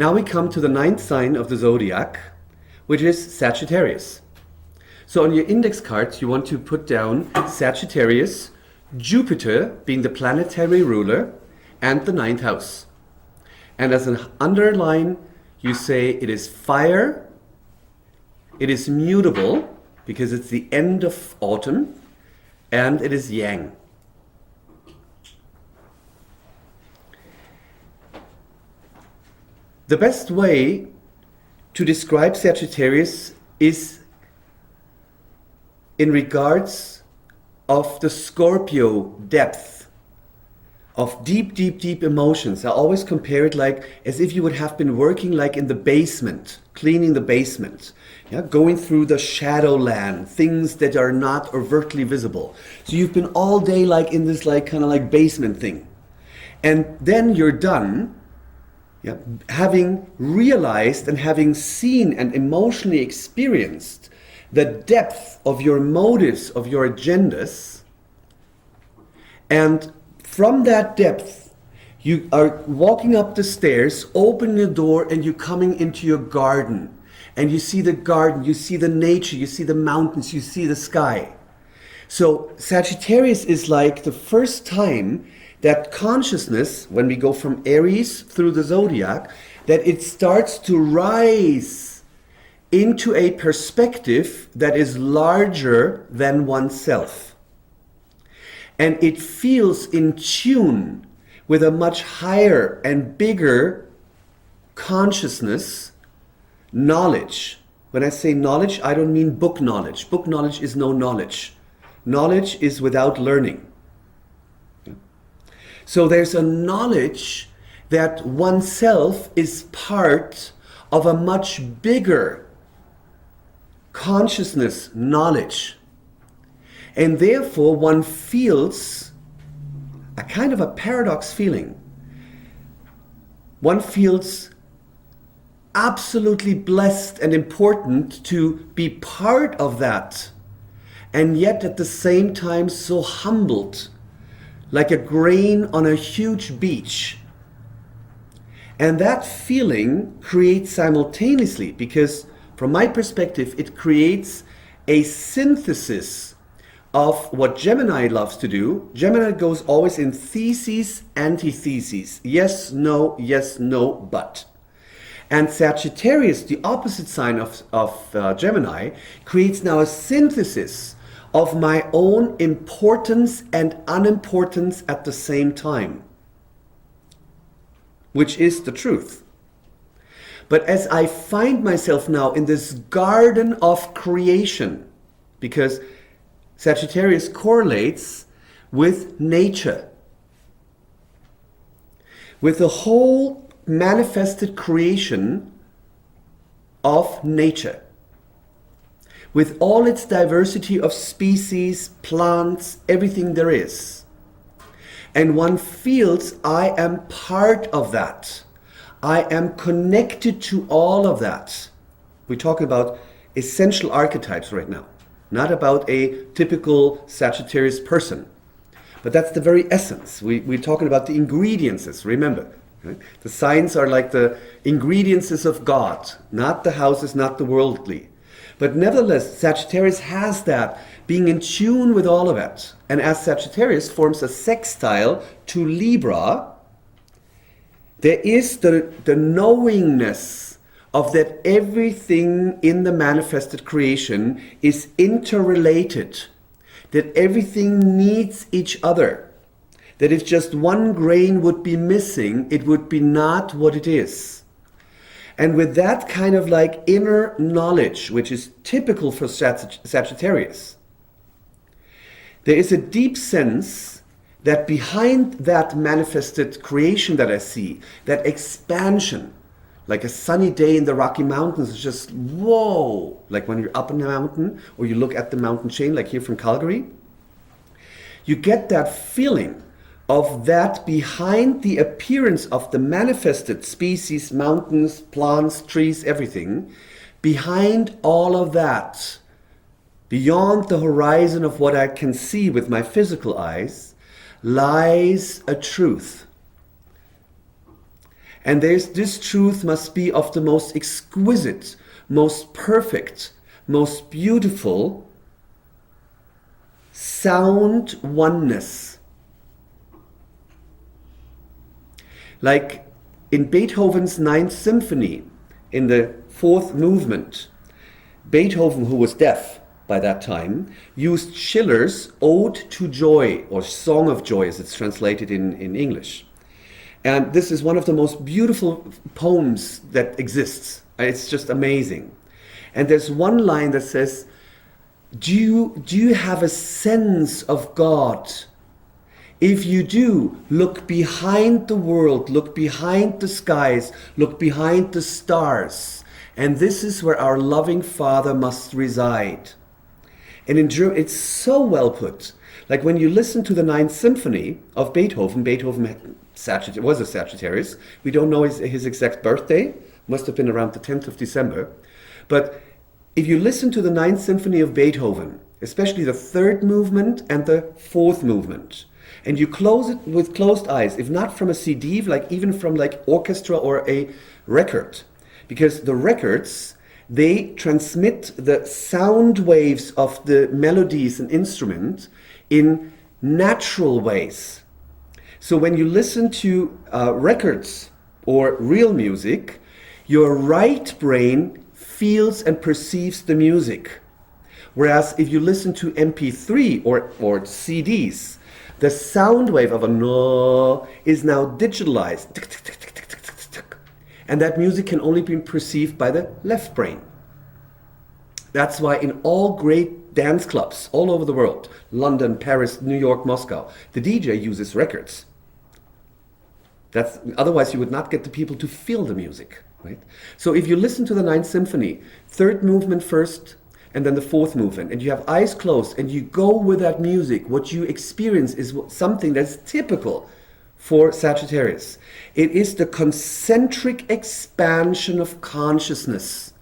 Now we come to the ninth sign of the zodiac, which is Sagittarius. So on your index cards, you want to put down Sagittarius, Jupiter being the planetary ruler, and the ninth house. And as an underline, you say it is fire, it is mutable, because it's the end of autumn, and it is yang. The best way to describe Sagittarius is in regards of the Scorpio depth of deep, deep, deep emotions. I always compare it like as if you would have been working like in the basement, cleaning the basement, going through the shadowland, things that are not overtly visible. So you've been all day like in this like kind of like basement thing. And then you're done, having realized and having seen and emotionally experienced the depth of your motives, of your agendas, and from that depth, you are walking up the stairs, opening the door, and you're coming into your garden. And you see the garden, you see the nature, you see the mountains, you see the sky. So Sagittarius is like the first time that consciousness, when we go from Aries through the zodiac, that it starts to rise into a perspective that is larger than oneself. And it feels in tune with a much higher and bigger consciousness, knowledge. When I say knowledge, I don't mean book knowledge. Book knowledge is no knowledge. Knowledge is without learning. So there's a knowledge that oneself is part of a much bigger consciousness, knowledge. And therefore one feels a kind of a paradox feeling. One feels absolutely blessed and important to be part of that, and yet at the same time so humbled, like a grain on a huge beach. And that feeling creates simultaneously, because from my perspective, it creates a synthesis of what Gemini loves to do. Gemini goes always in theses, antitheses. Yes, no, but. And Sagittarius, the opposite sign of Gemini, creates now a synthesis of my own importance and unimportance at the same time, which is the truth. But as I find myself now in this garden of creation, because Sagittarius correlates with nature, with the whole manifested creation of nature, with all its diversity of species, plants, everything there is. And one feels I am part of that. I am connected to all of that. We're talking about essential archetypes right now, not about a typical Sagittarius person. But that's the very essence. We're talking about the ingredients, remember. Right? The signs are like the ingredients of God, not the houses, not the worldly. But nevertheless, Sagittarius has that, being in tune with all of it. And as Sagittarius forms a sextile to Libra, there is the knowingness of that everything in the manifested creation is interrelated, that everything needs each other, that if just one grain would be missing, it would be not what it is. And with that kind of like inner knowledge, which is typical for Sagittarius, there is a deep sense that behind that manifested creation that I see, that expansion, like a sunny day in the Rocky Mountains, is just whoa, like when you're up in the mountain or you look at the mountain chain, like here from Calgary, you get that feeling of that behind the appearance of the manifested species, mountains, plants, trees, everything, behind all of that, beyond the horizon of what I can see with my physical eyes, lies a truth. And this truth must be of the most exquisite, most perfect, most beautiful sound oneness. Like in Beethoven's Ninth Symphony, in the fourth movement, Beethoven, who was deaf by that time, used Schiller's Ode to Joy, or Song of Joy as it's translated in English. And this is one of the most beautiful poems that exists. It's just amazing. And there's one line that says, do you have a sense of God? If you do, look behind the world, look behind the skies, look behind the stars. And this is where our loving Father must reside. And in German, it's so well put. Like when you listen to the Ninth Symphony of Beethoven, Beethoven was a Sagittarius. We don't know his exact birthday. Must have been around the 10th of December. But if you listen to the Ninth Symphony of Beethoven, especially the third movement and the fourth movement, and you close it with closed eyes, if not from a CD, like even from like orchestra or a record, because the records, they transmit the sound waves of the melodies and instrument in natural ways. So when you listen to records or real music, your right brain feels and perceives the music. Whereas if you listen to MP3 or CDs, the sound wave of a no is now digitalized. And that music can only be perceived by the left brain. That's why in all great dance clubs all over the world, London, Paris, New York, Moscow, the DJ uses records. Otherwise you would not get the people to feel the music, right? So if you listen to the Ninth Symphony, third movement first, and then the fourth movement, and you have eyes closed, and you go with that music, what you experience is something that's typical for Sagittarius. It is the concentric expansion of consciousness.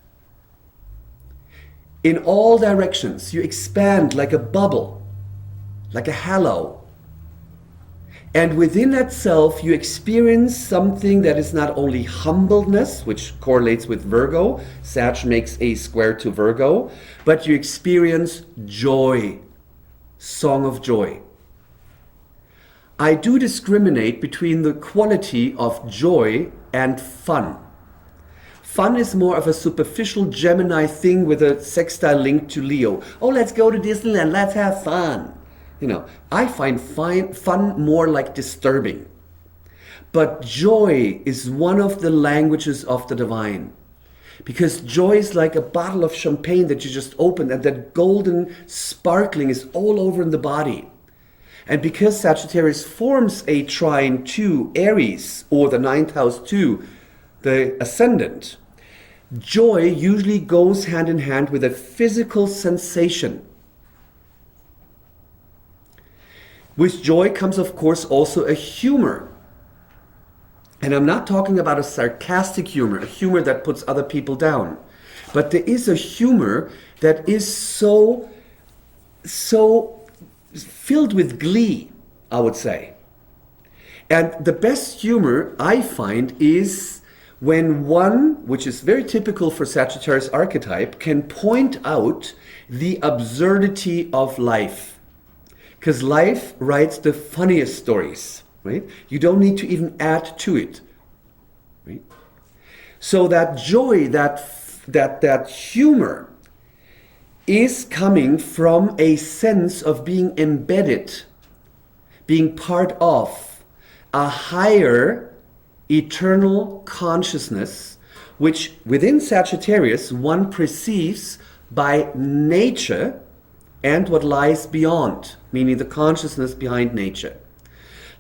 In all directions, you expand like a bubble, like a halo. And within that self, you experience something that is not only humbleness, which correlates with Virgo, Sag makes a square to Virgo, but you experience joy, song of joy. I do discriminate between the quality of joy and fun. Fun is more of a superficial Gemini thing with a sextile link to Leo. Oh, let's go to Disneyland, let's have fun. You know, I find fun more like disturbing. But joy is one of the languages of the divine. Because joy is like a bottle of champagne that you just opened, and that golden sparkling is all over in the body. And because Sagittarius forms a trine to Aries, or the ninth house to the ascendant, joy usually goes hand in hand with a physical sensation. With joy comes, of course, also a humor. And I'm not talking about a sarcastic humor, a humor that puts other people down. But there is a humor that is so filled with glee, I would say. And the best humor I find is when one, which is very typical for Sagittarius archetype, can point out the absurdity of life. Because life writes the funniest stories, right? You don't need to even add to it, right? So that joy, that humor is coming from a sense of being embedded, being part of a higher eternal consciousness, which within Sagittarius one perceives by nature and what lies beyond, meaning the consciousness behind nature.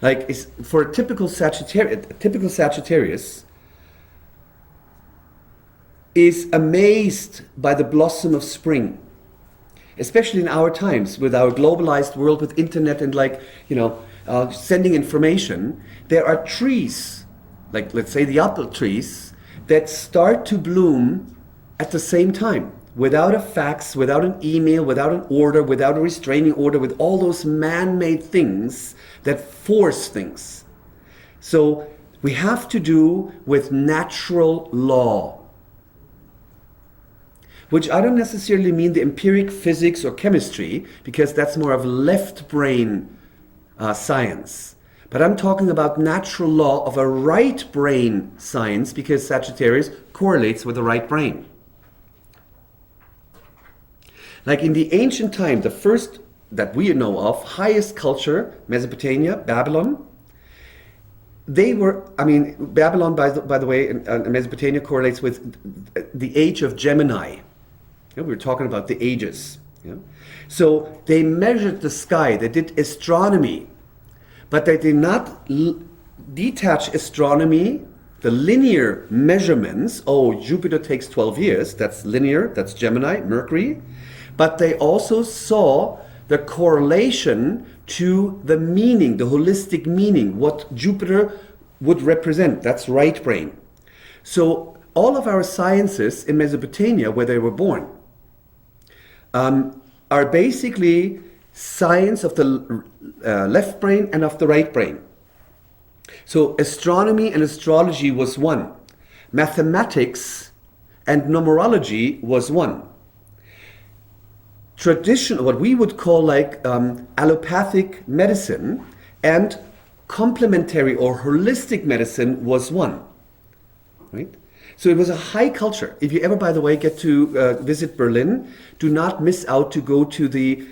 Like for a typical Sagittarius is amazed by the blossom of spring, especially in our times with our globalized world, with internet and sending information. There are trees, like let's say the apple trees, that start to bloom at the same time. Without a fax, without an email, without an order, without a restraining order, with all those man-made things that force things. So we have to do with natural law, which I don't necessarily mean the empiric physics or chemistry, because that's more of left brain science. But I'm talking about natural law of a right brain science, because Sagittarius correlates with the right brain. Like in the ancient time, the first that we know of, highest culture, Mesopotamia, Babylon, they were, Babylon, by the way, and Mesopotamia correlates with the age of Gemini. We were talking about the ages. So they measured the sky, they did astronomy, but they did not detach astronomy, the linear measurements. Oh, Jupiter takes 12 years, that's linear, that's Gemini, Mercury. But they also saw the correlation to the meaning, the holistic meaning, what Jupiter would represent. That's right brain. So all of our sciences in Mesopotamia, where they were born, are basically science of the left brain and of the right brain. So astronomy and astrology was one. Mathematics and numerology was one. Traditional, what we would call like allopathic medicine and complementary or holistic medicine was one, right? So it was a high culture. If you ever, by the way, get to visit Berlin, do not miss out to go to the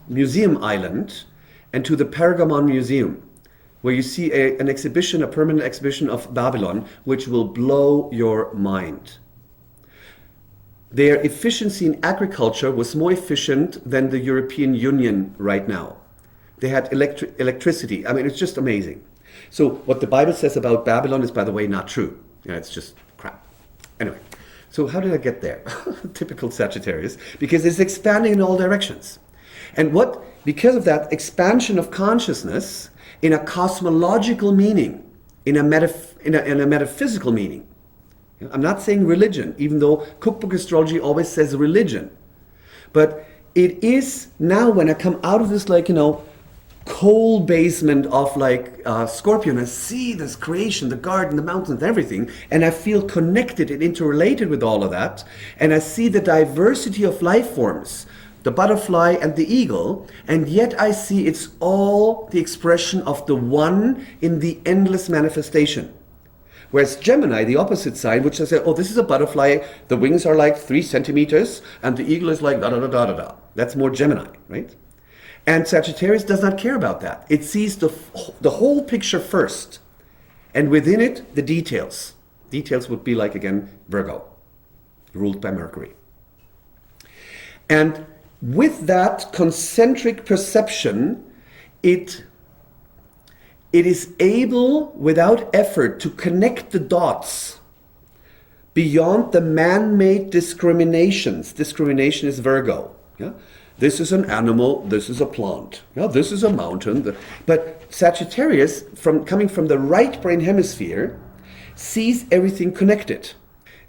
Museum Island and to the Pergamon Museum, where you see an exhibition, a permanent exhibition of Babylon, which will blow your mind. Their efficiency in agriculture was more efficient than the European Union right now. They had electricity. It's just amazing. So what the Bible says about Babylon is, by the way, not true. It's just crap. Anyway, so how did I get there? Typical Sagittarius, because it's expanding in all directions. And because of that expansion of consciousness in a cosmological meaning, in a metaphysical meaning. I'm not saying religion, even though cookbook astrology always says religion. But it is now, when I come out of this, coal basement of Scorpio, and I see this creation, the garden, the mountains, everything, and I feel connected and interrelated with all of that, and I see the diversity of life forms, the butterfly and the eagle, and yet I see it's all the expression of the one in the endless manifestation. Whereas Gemini, the opposite sign, which says, oh, this is a butterfly, the wings are like 3 centimeters, and the eagle is like da-da-da-da-da-da. That's more Gemini, right? And Sagittarius does not care about that. It sees the whole picture first, and within it, the details. Details would be like, again, Virgo, ruled by Mercury. And with that concentric perception, it is able, without effort, to connect the dots beyond the man-made discriminations. Discrimination is Virgo. Yeah? This is an animal, this is a plant. Yeah? This is a mountain. But Sagittarius, coming from the right brain hemisphere, sees everything connected.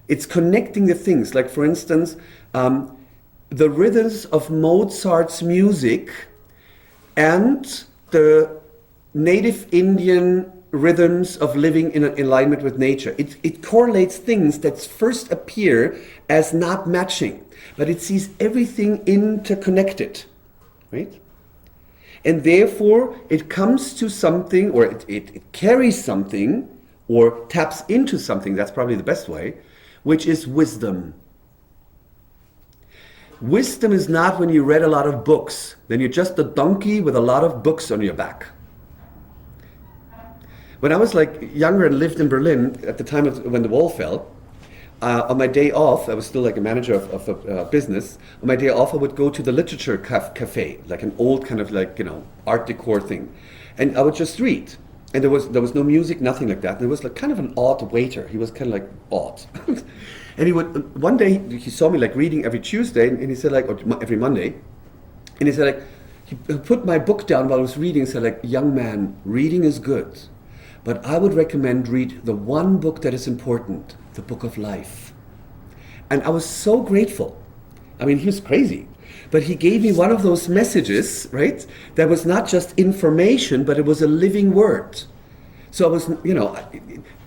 It's connecting the things. Like, for instance, the rhythms of Mozart's music and the native Indian rhythms of living in alignment with nature. It correlates things that first appear as not matching, but it sees everything interconnected, right? And therefore it comes to something, or it carries something, or taps into something, that's probably the best way, which is wisdom. Wisdom is not when you read a lot of books, then you're just a donkey with a lot of books on your back. When I was younger and lived in Berlin at the time when the wall fell, on my day off, I was still a manager of a business. On my day off, I would go to the literature cafe, like an old kind of art decor thing, and I would just read. And there was no music, nothing like that. And there was kind of an odd waiter. He was kind of odd. And he would, one day he saw me reading every Tuesday, and he said or every Monday, and he said he put my book down while I was reading and said young man, reading is good, but I would recommend read the one book that is important, the book of life. And I was so grateful. He was crazy. But he gave me one of those messages, right? That was not just information, but it was a living word. So I was,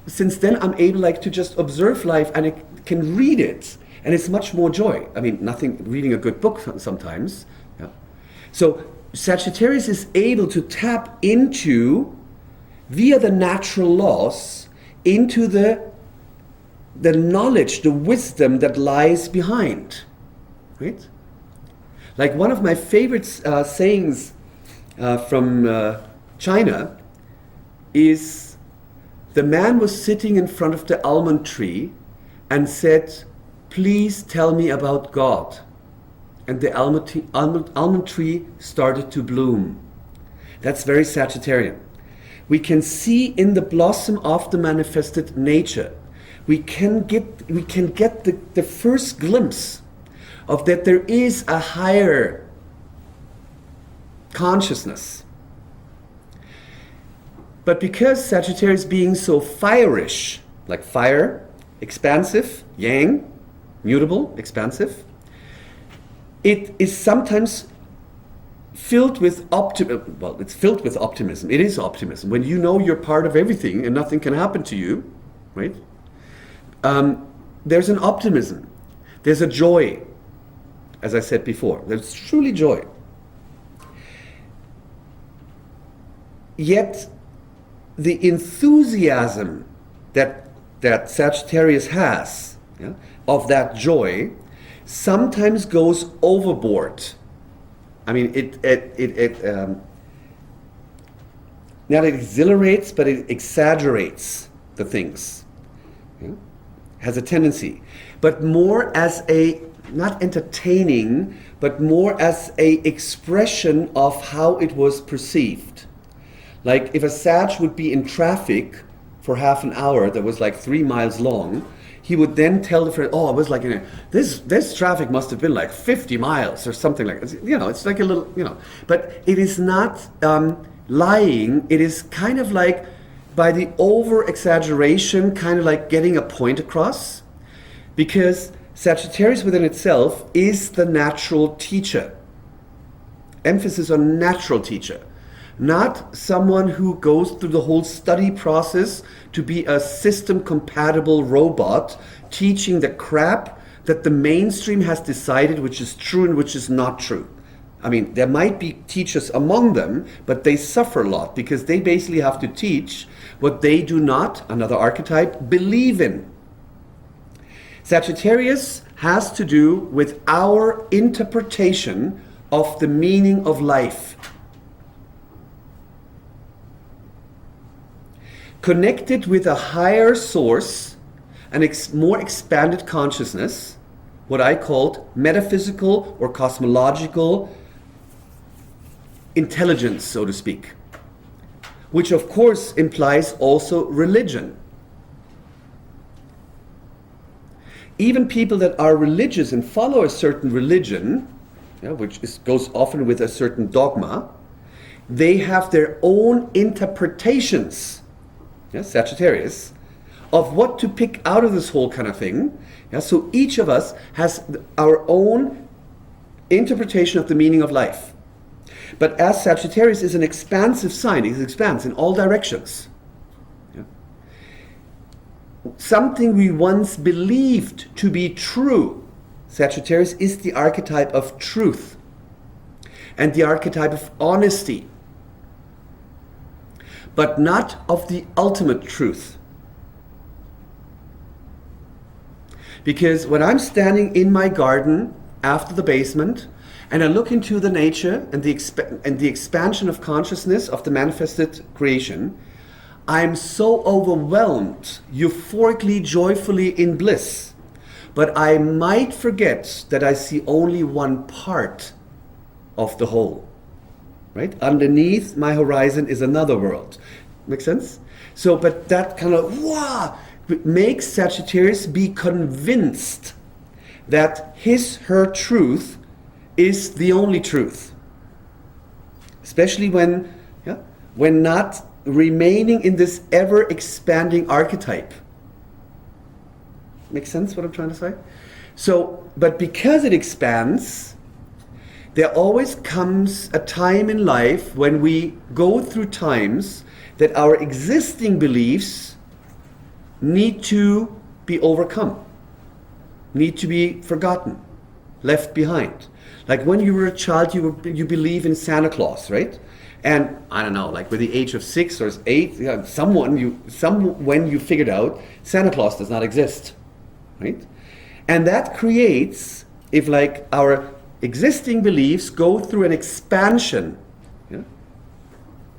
since then I'm able like to just observe life and I can read it, and it's much more joy. I mean, nothing, reading a good book sometimes. Yeah. So Sagittarius is able to tap into, via the natural laws, into the knowledge, the wisdom that lies behind, right? Like one of my favorite sayings from China is, the man was sitting in front of the almond tree and said, "Please tell me about God." And the almond tree started to bloom. That's very Sagittarian. We can see in the blossom of the manifested nature, we can get the first glimpse of that there is a higher consciousness. But because Sagittarius being so fire-ish, like fire, expansive, yang, mutable, expansive, it is sometimes filled with optimism. Well, it's filled with optimism. It is optimism. When you know you're part of everything and nothing can happen to you, right? There's an optimism. There's a joy, as I said before. There's truly joy. Yet, the enthusiasm that Sagittarius has, yeah, of that joy, sometimes goes overboard. I mean, not it exhilarates, but it exaggerates the things. Yeah? Has a tendency, but more as a, not entertaining, but more as a expression of how it was perceived. Like if a Sag would be in traffic for half an hour that was like 3 miles long, he would then tell the friend, "Oh, it was like, this traffic must have been like 50 miles or something like that." It's like a little, but it is not lying. It is kind of like, by the over exaggeration, kind of like getting a point across, because Sagittarius within itself is the natural teacher. Emphasis on natural teacher. Not someone who goes through the whole study process to be a system-compatible robot teaching the crap that the mainstream has decided which is true and which is not true. I mean, there might be teachers among them, but they suffer a lot because they basically have to teach what they do not, another archetype, believe in. Sagittarius has to do with our interpretation of the meaning of life. Connected with a higher source, an more expanded consciousness, what I called metaphysical or cosmological intelligence, so to speak, which of course implies also religion. Even people that are religious and follow a certain religion, goes often with a certain dogma, they have their own interpretations, Sagittarius, of what to pick out of this whole kind of thing. So each of us has our own interpretation of the meaning of life. But as Sagittarius is an expansive sign, it expands in all directions. Something we once believed to be true, Sagittarius is the archetype of truth and the archetype of honesty, but not of the ultimate truth. Because when I'm standing in my garden after the basement and I look into the nature and the expansion of consciousness of the manifested creation, I'm so overwhelmed, euphorically, joyfully in bliss. But I might forget that I see only one part of the whole. Right? Underneath my horizon is another world. Make sense? So, but that kind of makes Sagittarius be convinced that her truth is the only truth. Especially when not remaining in this ever expanding archetype. Make sense what I'm trying to say? So, but because it expands, there always comes a time in life when we go through times that our existing beliefs need to be overcome, need to be forgotten, left behind. Like when you were a child, you believe in Santa Claus, right? And I don't know, like with the age of 6 or 8, when you figured out Santa Claus does not exist, right? And that creates, if like our existing beliefs go through an expansion, yeah,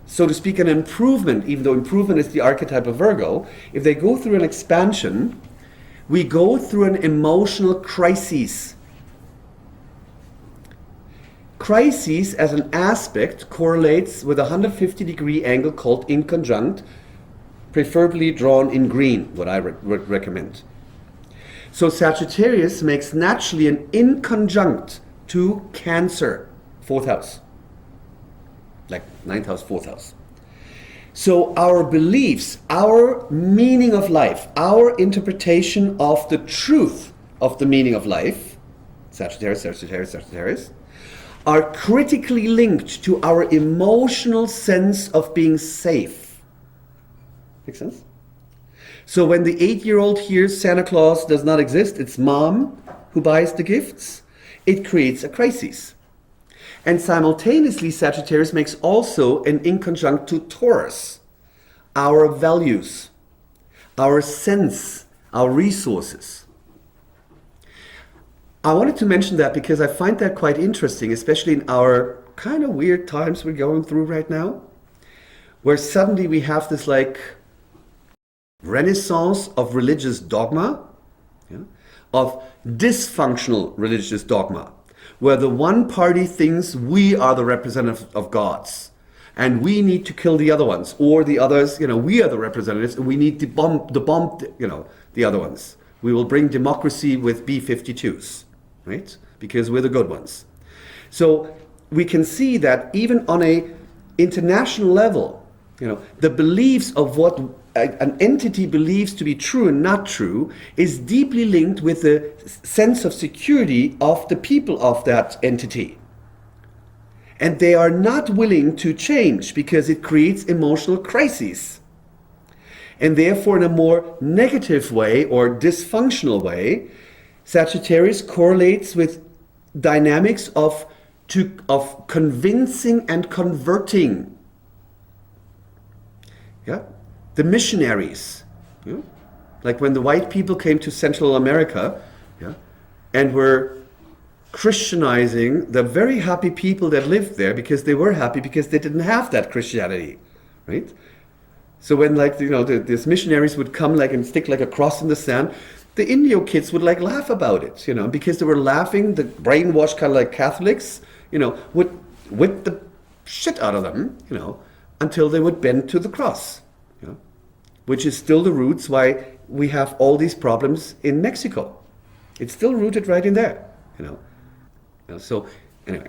so to speak, an improvement, even though improvement is the archetype of Virgo, if they go through an expansion, we go through an emotional crisis. Crises as an aspect correlates with a 150-degree angle called inconjunct, preferably drawn in green, what I would recommend. So Sagittarius makes naturally an inconjunct to Cancer, 4th house, like 9th house, 4th house. So our beliefs, our meaning of life, our interpretation of the truth of the meaning of life, Sagittarius, Sagittarius, Sagittarius, are critically linked to our emotional sense of being safe. Make sense? So when the 8-year-old hears Santa Claus does not exist, it's mom who buys the gifts, it creates a crisis. And simultaneously, Sagittarius makes also an inconjunct to Taurus, our values, our sense, our resources. I wanted to mention that because I find that quite interesting, especially in our kind of weird times we're going through right now, where suddenly we have this like renaissance of religious dogma, yeah, of dysfunctional religious dogma, where the one party thinks we are the representatives of gods and we need to kill the other ones, or the others, we are the representatives and we need to bomb the other ones. We will bring democracy with B-52s, right? Because we're the good ones. So we can see that even on a international level, the beliefs of what an entity believes to be true and not true is deeply linked with the sense of security of the people of that entity. And they are not willing to change because it creates emotional crises. And therefore, in a more negative way or dysfunctional way, Sagittarius correlates with dynamics of convincing and converting. Yeah? The missionaries, yeah? Like when the white people came to Central America, yeah, and were Christianizing the very happy people that lived there because they were happy because they didn't have that Christianity, right? So when these missionaries would come and stick a cross in the sand, the Indio kids would laugh about it, because they were laughing. The brainwashed kind of Catholics, would whip the shit out of them, until they would bend to the cross, which is still the roots why we have all these problems in Mexico. It's still rooted right in there, So anyway,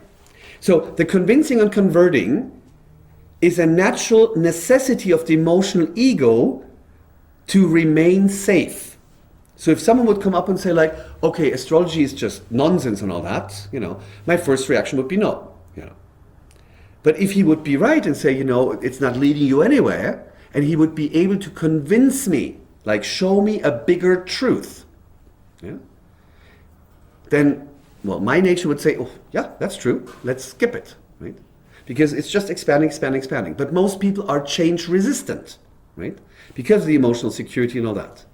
so the convincing and converting is a natural necessity of the emotional ego to remain safe. So if someone would come up and say okay, astrology is just nonsense and all that, my first reaction would be no, But if he would be right and say, it's not leading you anywhere, and he would be able to convince me, show me a bigger truth, yeah, then, my nature would say, oh, yeah, that's true, let's skip it, right? Because it's just expanding, expanding, expanding. But most people are change resistant, right? Because of the emotional security and all that.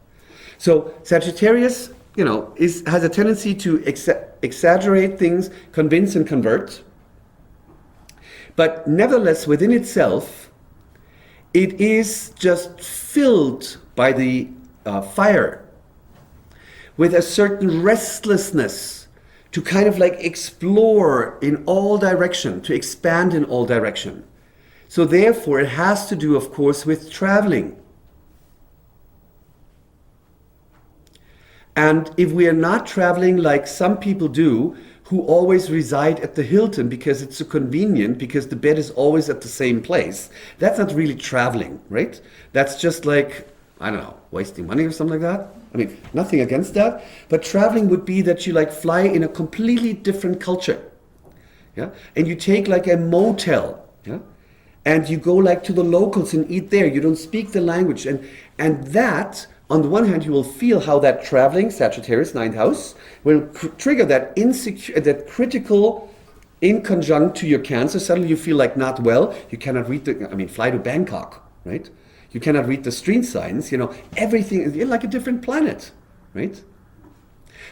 So Sagittarius, has a tendency to exaggerate things, convince and convert. But nevertheless, within itself, it is just filled by the fire with a certain restlessness to kind of explore in all direction, to expand in all direction. So therefore, it has to do, of course, with traveling. And if we are not traveling like some people do, who always reside at the Hilton because it's so convenient, because the bed is always at the same place, that's not really traveling, right? That's just wasting money or something like that. I mean, nothing against that, but traveling would be that you fly in a completely different culture, yeah? And you take a motel, yeah? and you go like to the locals and eat there. You don't speak the language. And that, on the one hand, you will feel how that traveling, Sagittarius, ninth house, will trigger that insecure, that critical in conjunct to your Cancer. Suddenly you feel like not well. You cannot read fly to Bangkok, right? You cannot read the street signs, everything, you're like a different planet, right?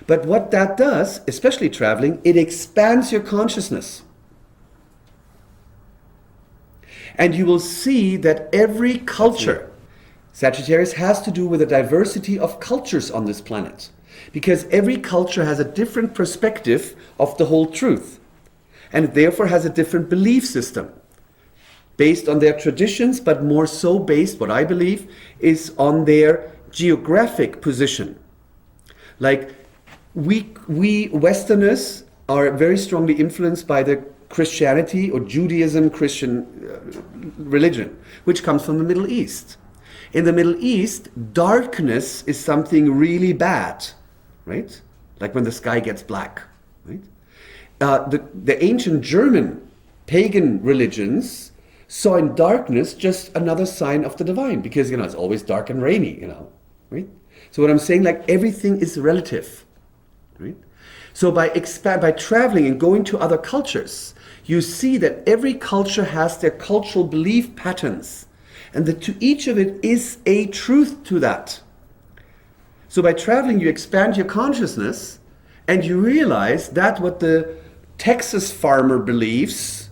But what that does, especially traveling, it expands your consciousness. And you will see that every culture, Sagittarius, has to do with a diversity of cultures on this planet. Because every culture has a different perspective of the whole truth. And it therefore has a different belief system. Based on their traditions, but more so based, what I believe, is on their geographic position. Like, we Westerners are very strongly influenced by the Christianity or Judaism, Christian religion, which comes from the Middle East. In the Middle East, darkness is something really bad, right? Like when the sky gets black, right? The ancient German pagan religions saw in darkness just another sign of the divine, because it's always dark and rainy, right? So what I'm saying, like, everything is relative, right? So by traveling and going to other cultures, you see that every culture has their cultural belief patterns, and that to each of it is a truth to that. So by traveling, you expand your consciousness, and you realize that what the Texas farmer believes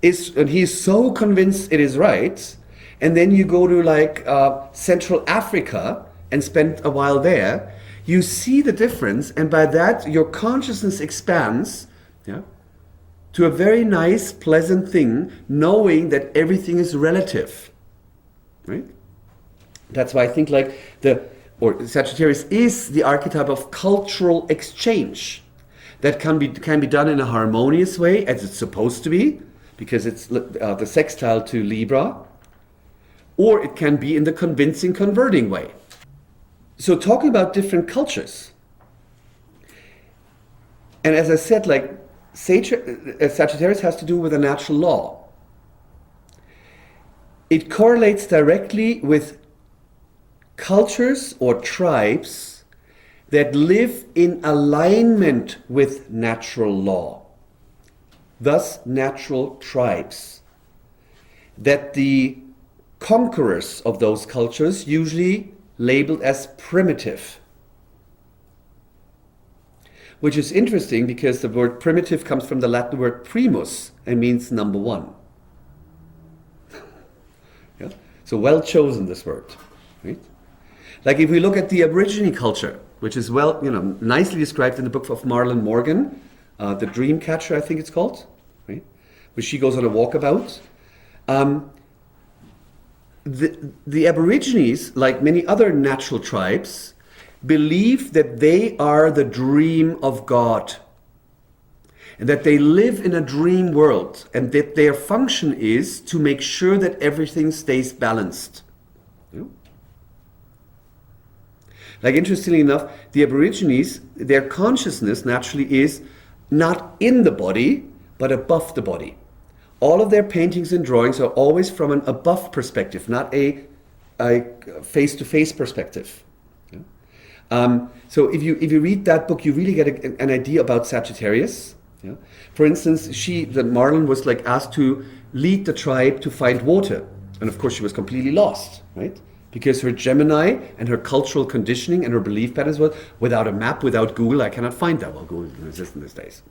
is, and he's so convinced it is right, and then you go to Central Africa and spend a while there, you see the difference, and by that your consciousness expands, to a very nice, pleasant thing, knowing that everything is relative, right? That's why I think Sagittarius is the archetype of cultural exchange that can be done in a harmonious way, as it's supposed to be, because it's the sextile to Libra, or it can be in the convincing, converting way. So talking about different cultures, and as I said, Sagittarius has to do with a natural law. It correlates directly with cultures or tribes that live in alignment with natural law. Thus, natural tribes. That the conquerors of those cultures usually labeled as primitive. Which is interesting because the word primitive comes from the Latin word primus and means number one. So well chosen, this word, right? Like if we look at the Aborigine culture, which is nicely described in the book of Marlon Morgan, The Dream Catcher, I think it's called, right? Where she goes on a walkabout. The Aborigines, like many other natural tribes, believe that they are the dream of God, and that they live in a dream world, and that their function is to make sure that everything stays balanced. Like, interestingly enough, the Aborigines, their consciousness naturally is not in the body, but above the body. All of their paintings and drawings are always from an above perspective, not a face-to-face perspective. So if you read that book, you really get an idea about Sagittarius. For instance, Marlon was asked to lead the tribe to find water, and of course she was completely lost, right? Because her Gemini and her cultural conditioning and her belief patterns was, without a map, without Google, I cannot find that. Well, Google doesn't exist in these days.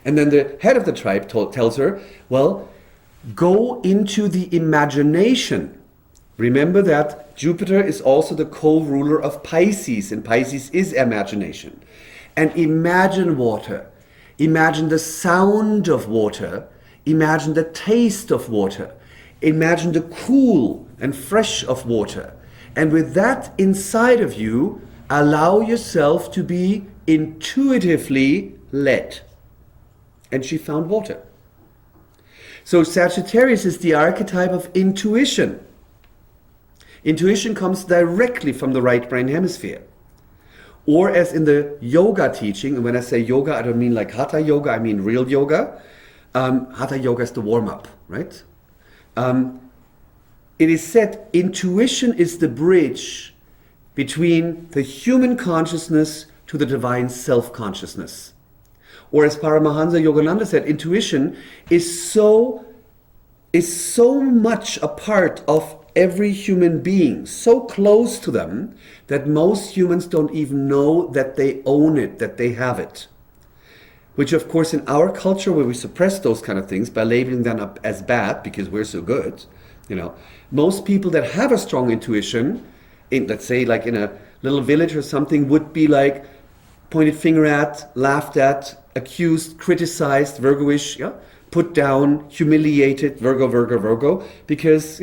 And then the head of the tribe tells her, well, go into the imagination. Remember that Jupiter is also the co-ruler of Pisces, and Pisces is imagination. And imagine water. Imagine the sound of water. Imagine the taste of water. Imagine the cool and fresh of water. And with that inside of you, allow yourself to be intuitively led. And she found water. So Sagittarius is the archetype of intuition. Intuition comes directly from the right brain hemisphere. Or as in the yoga teaching, and when I say yoga, I don't mean like hatha yoga, I mean real yoga. Hatha yoga is the warm-up, right? It is said intuition is the bridge between the human consciousness to the divine self-consciousness. Or as Paramahansa Yogananda said, intuition is so much a part of every human being, so close to them, that most humans don't even know that they own it, that they have it. Which of course in our culture, where we suppress those kind of things by labeling them up as bad because we're so good, most people that have a strong intuition, let's say like in a little village or something, would be like pointed finger at, laughed at, accused, criticized, Virgo-ish, put down, humiliated, Virgo, because,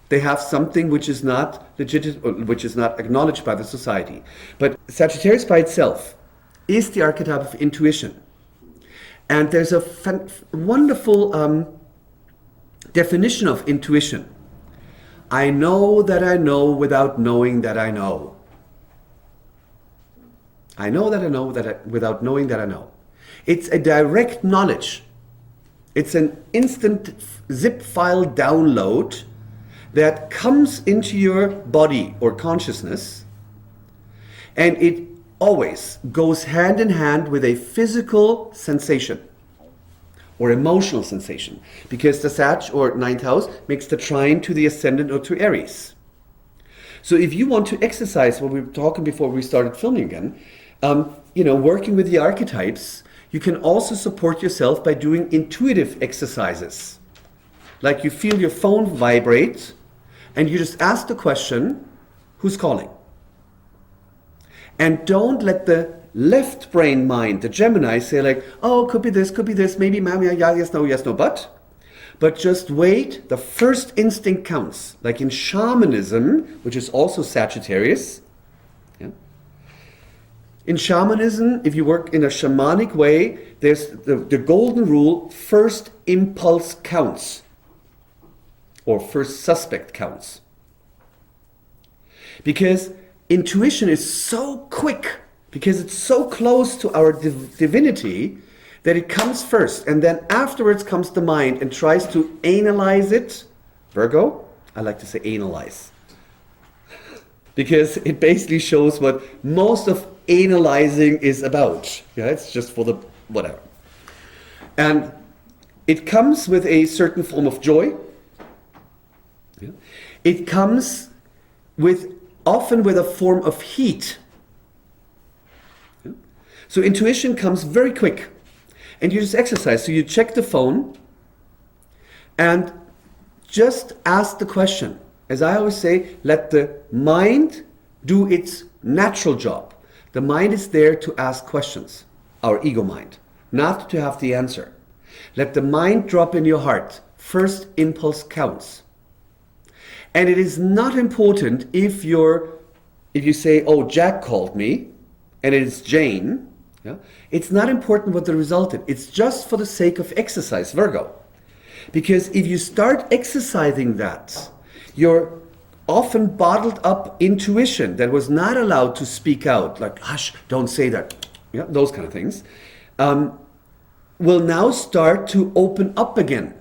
they have something which is not legitimate, which is not acknowledged by the society. But Sagittarius by itself is the archetype of intuition. And there's a wonderful definition of intuition. I know that I know without knowing that I know. I know that I know without knowing that I know. It's a direct knowledge. It's an instant zip file download that comes into your body or consciousness, and it always goes hand in hand with a physical sensation or emotional sensation, because the Sag or ninth house makes the trine to the ascendant or to Aries. So if you want to exercise, what we were talking before we started filming again, working with the archetypes, you can also support yourself by doing intuitive exercises. Like you feel your phone vibrate and you just ask the question, who's calling? And don't let the left brain mind, the Gemini, say like, oh, could be this, maybe, ma'am, yeah, yes, no, but just wait. The first instinct counts. Like in shamanism, which is also Sagittarius. Yeah? In shamanism, if you work in a shamanic way, there's the golden rule, first impulse counts. Or first suspect counts. Because intuition is so quick, because it's so close to our divinity, that it comes first, and then afterwards comes the mind and tries to analyze it. Virgo, I like to say analyze. Because it basically shows what most of analyzing is about. Yeah, it's just for the whatever. And it comes with a certain form of joy. Yeah. It comes often with a form of heat. Yeah. So intuition comes very quick. And you just exercise. So you check the phone and just ask the question. As I always say, let the mind do its natural job. The mind is there to ask questions, our ego mind, not to have the answer. Let the mind drop in your heart. First impulse counts. And it is not important if you say, oh, Jack called me, and it is Jane. Yeah? It's not important what the result is. It's just for the sake of exercise, Virgo. Because if you start exercising that, your often bottled up intuition that was not allowed to speak out, like, hush, don't say that, yeah, those kind of things, will now start to open up again.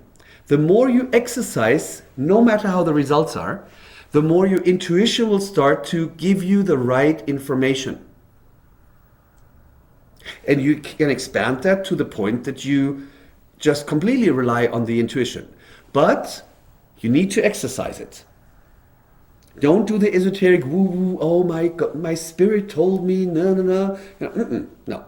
The more you exercise, no matter how the results are, the more your intuition will start to give you the right information. And you can expand that to the point that you just completely rely on the intuition. But you need to exercise it. Don't do the esoteric woo-woo, oh my God, my spirit told me, no. No.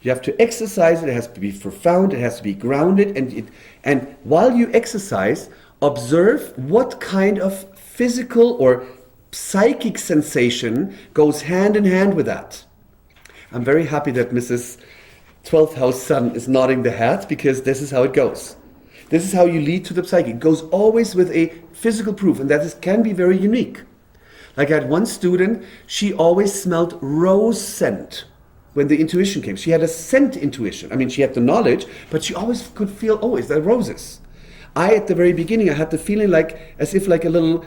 You have to exercise it. It has to be profound. It has to be grounded. And while you exercise, observe what kind of physical or psychic sensation goes hand in hand with that. I'm very happy that Mrs. 12th house sun is nodding the head, because this is how it goes. This is how you lead to the psychic. It goes always with a physical proof, and that can be very unique. Like I had one student, she always smelled rose scent. When the intuition came, she had a scent intuition. I mean, she had the knowledge, but she always could feel, oh, is that roses? At the very beginning, I had the feeling like, as if like a little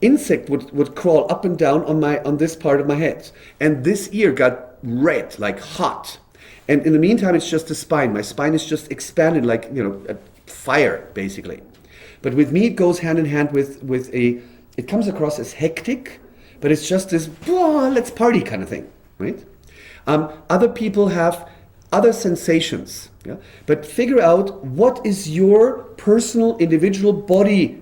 insect would crawl up and down on this part of my head. And this ear got red, like hot. And in the meantime, it's just the spine. My spine is just expanded like, a fire, basically. But with me, it goes hand in hand with it comes across as hectic, but it's just this, let's party kind of thing, right? Other people have other sensations, yeah? But figure out what is your personal, individual body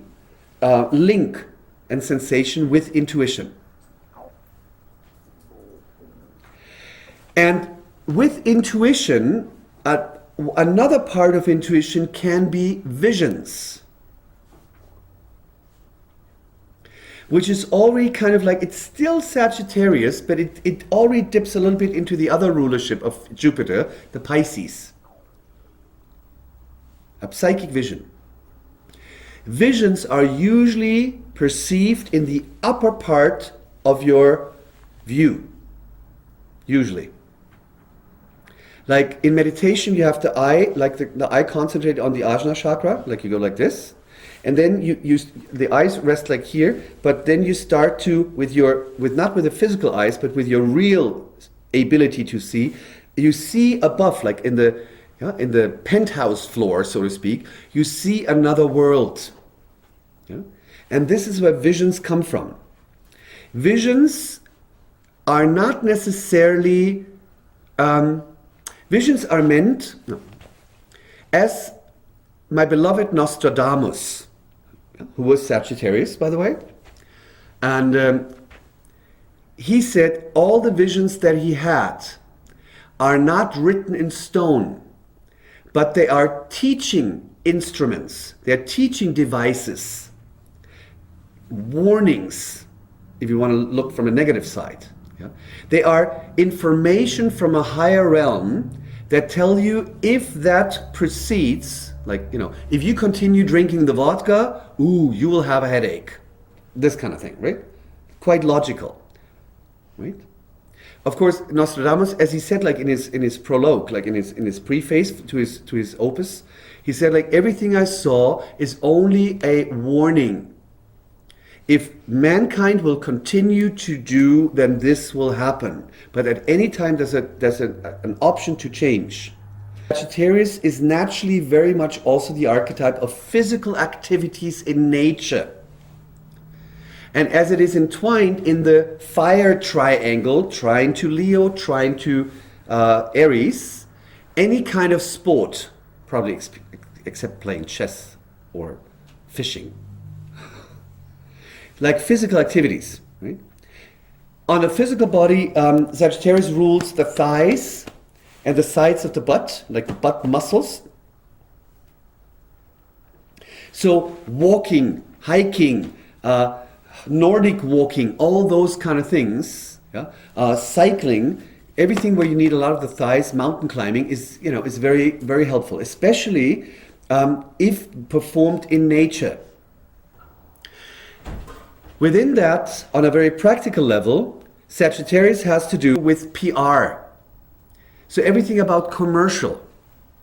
link and sensation with intuition. And with intuition, another part of intuition can be visions, which is already kind of like, it's still Sagittarius, but it already dips a little bit into the other rulership of Jupiter, the Pisces. A psychic vision. Visions are usually perceived in the upper part of your view, usually. Like in meditation, you have the eye, like the eye concentrated on the Ajna chakra, like you go like this. And then the eyes rest like here, but then you start to, not with the physical eyes, but with your real ability to see, you see above, like in the penthouse floor, so to speak, you see another world. Yeah? And this is where visions come from. Visions are not necessarily, visions are meant, as my beloved Nostradamus, who was Sagittarius, by the way, and he said all the visions that he had are not written in stone, but they are teaching instruments, they're teaching devices, warnings, if you want to look from a negative side. Yeah? They are information from a higher realm that tell you if that proceeds, like, if you continue drinking the vodka, you will have a headache. This kind of thing, right? Quite logical, right? Of course, Nostradamus, as he said, like in his prologue, like in his preface to his opus, he said, like, everything I saw is only a warning. If mankind will continue to do, then this will happen. But at any time, there's an option to change. Sagittarius is naturally very much also the archetype of physical activities in nature. And as it is entwined in the fire triangle, trine to Leo, trine to Aries, any kind of sport, probably except playing chess or fishing, like physical activities, right? On a physical body, Sagittarius rules the thighs and the sides of the butt, like the butt muscles. So walking, hiking, Nordic walking, all those kind of things, yeah? Cycling, everything where you need a lot of the thighs, mountain climbing is very, very helpful, especially if performed in nature. Within that, on a very practical level, Sagittarius has to do with PR. So everything about commercial,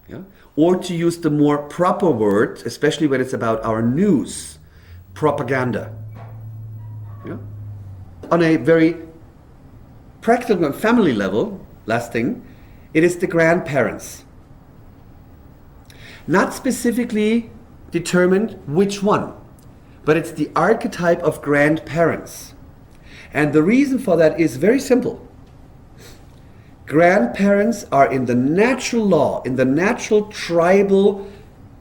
yeah? Or to use the more proper word, especially when it's about our news, propaganda. Yeah? On a very practical and family level, last thing, it is the grandparents. Not specifically determined which one, but it's the archetype of grandparents. And the reason for that is very simple. Grandparents are in the natural law, in the natural tribal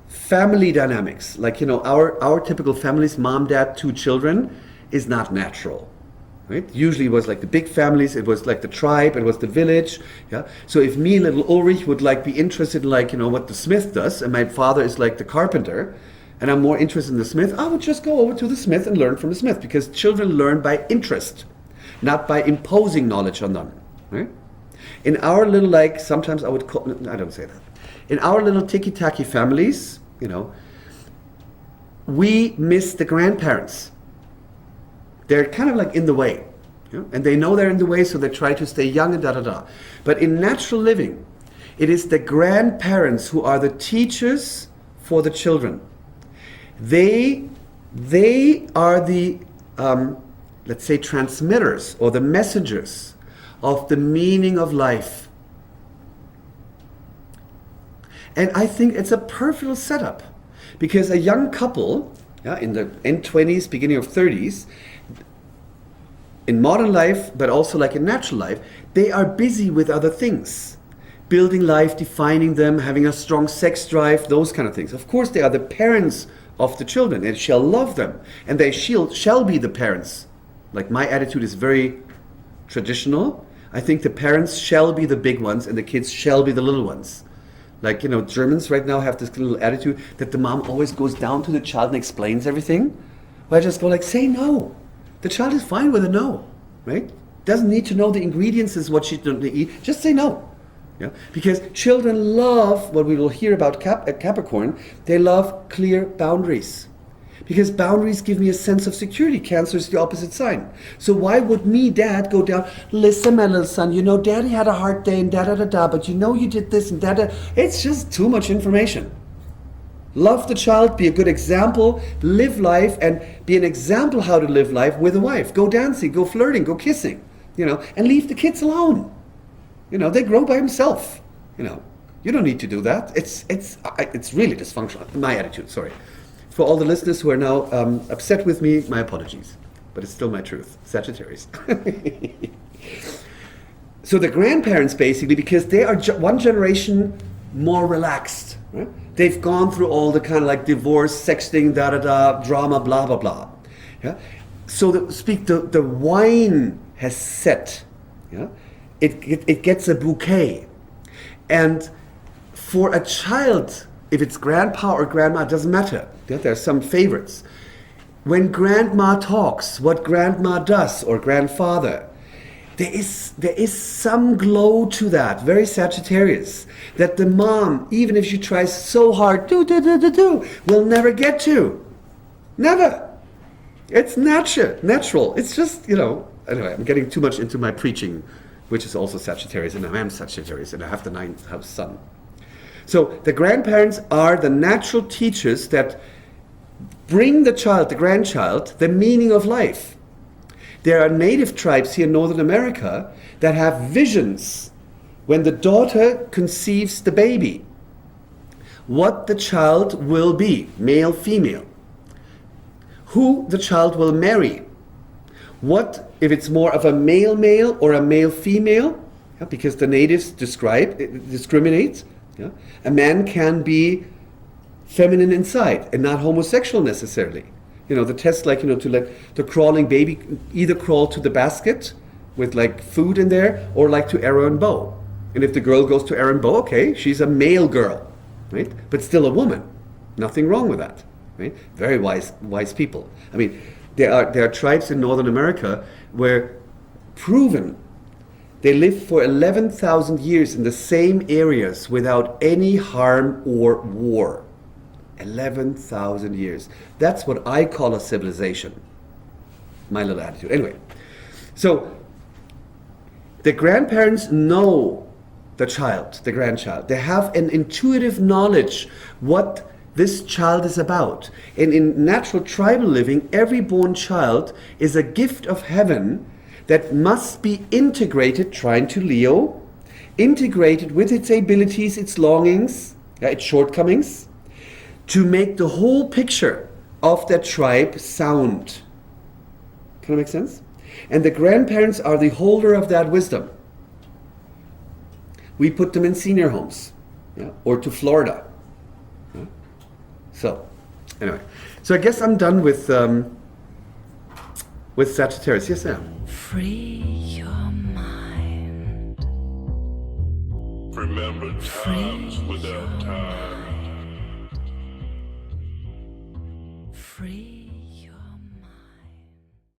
family dynamics. Like, our typical families, mom, dad, 2 children, is not natural. Right? Usually it was like the big families, it was like the tribe, it was the village. Yeah. So if me, little Ulrich, would like be interested in what the smith does, and my father is like the carpenter, and I'm more interested in the smith, I would just go over to the smith and learn from the smith, because children learn by interest, not by imposing knowledge on them. Right? In our little, sometimes I would call, I don't say that. In our little tiki-taki families, we miss the grandparents. They're kind of like in the way. And they know they're in the way, so they try to stay young and da-da-da. But in natural living, it is the grandparents who are the teachers for the children. They are the, let's say, transmitters or the messengers of the meaning of life. And I think it's a perfect setup, because a young couple yeah, in the end 20s, beginning of 30s, in modern life, but also like in natural life, they are busy with other things. Building life, defining them, having a strong sex drive, those kind of things. Of course, they are the parents of the children and shall love them. And they shall be the parents. Like my attitude is very traditional. I think the parents shall be the big ones and the kids shall be the little ones. Like, Germans right now have this little attitude that the mom always goes down to the child and explains everything. Well, I just go like, say no. The child is fine with a no, right? Doesn't need to know the ingredients is what she doesn't eat. Just say no. Yeah? Because children love, what we will hear about Capricorn, they love clear boundaries. Because boundaries give me a sense of security. Cancer is the opposite sign. So why would me, Dad, go down, listen, my little son, Daddy had a hard day and da-da-da-da, but you did this and da-da. It's just too much information. Love the child, be a good example, live life, and be an example how to live life with a wife. Go dancing, go flirting, go kissing, and leave the kids alone. They grow by themselves. You don't need to do that. It's really dysfunctional. My attitude, sorry. For all the listeners who are now upset with me, my apologies. But it's still my truth. Sagittarius. So the grandparents, basically, because they are one generation more relaxed. Right? They've gone through all the kind of like divorce, sexting, da-da-da, drama, blah, blah, blah. Yeah? So the wine has set. Yeah? It gets a bouquet. And for a child, if it's grandpa or grandma, it doesn't matter. There are some favorites. When grandma talks, what grandma does, or grandfather, there is some glow to that, very Sagittarius, that the mom, even if she tries so hard, will never get to. Never. It's natural. It's just, anyway, I'm getting too much into my preaching, which is also Sagittarius, and I am Sagittarius, and I have the 9th house sun. So the grandparents are the natural teachers that bring the grandchild, the meaning of life. There are native tribes here in Northern America that have visions when the daughter conceives the baby. What the child will be, male, female. Who the child will marry. What, if it's more of a male or a male-female, because the natives discriminate. Yeah? A man can be feminine inside and not homosexual necessarily. The test, to let the crawling baby either crawl to the basket with like food in there or like to arrow and bow. And if the girl goes to arrow and bow, okay, she's a male girl, right? But still a woman. Nothing wrong with that, right? Very wise people. I mean, there are tribes in Northern America where proven they live for 11,000 years in the same areas without any harm or war. 11,000 years. That's what I call a civilization. My little attitude. Anyway, so the grandparents know the grandchild. They have an intuitive knowledge what this child is about. And in natural tribal living, every born child is a gift of heaven that must be integrated, trying to Leo, integrated with its abilities, its longings, its shortcomings, to make the whole picture of that tribe sound. Can that make sense? And the grandparents are the holder of that wisdom. We put them in senior homes, or to Florida. So, anyway. So I guess I'm done with Sagittarius. Yes, ma'am. Free your mind. Remember times without time. Free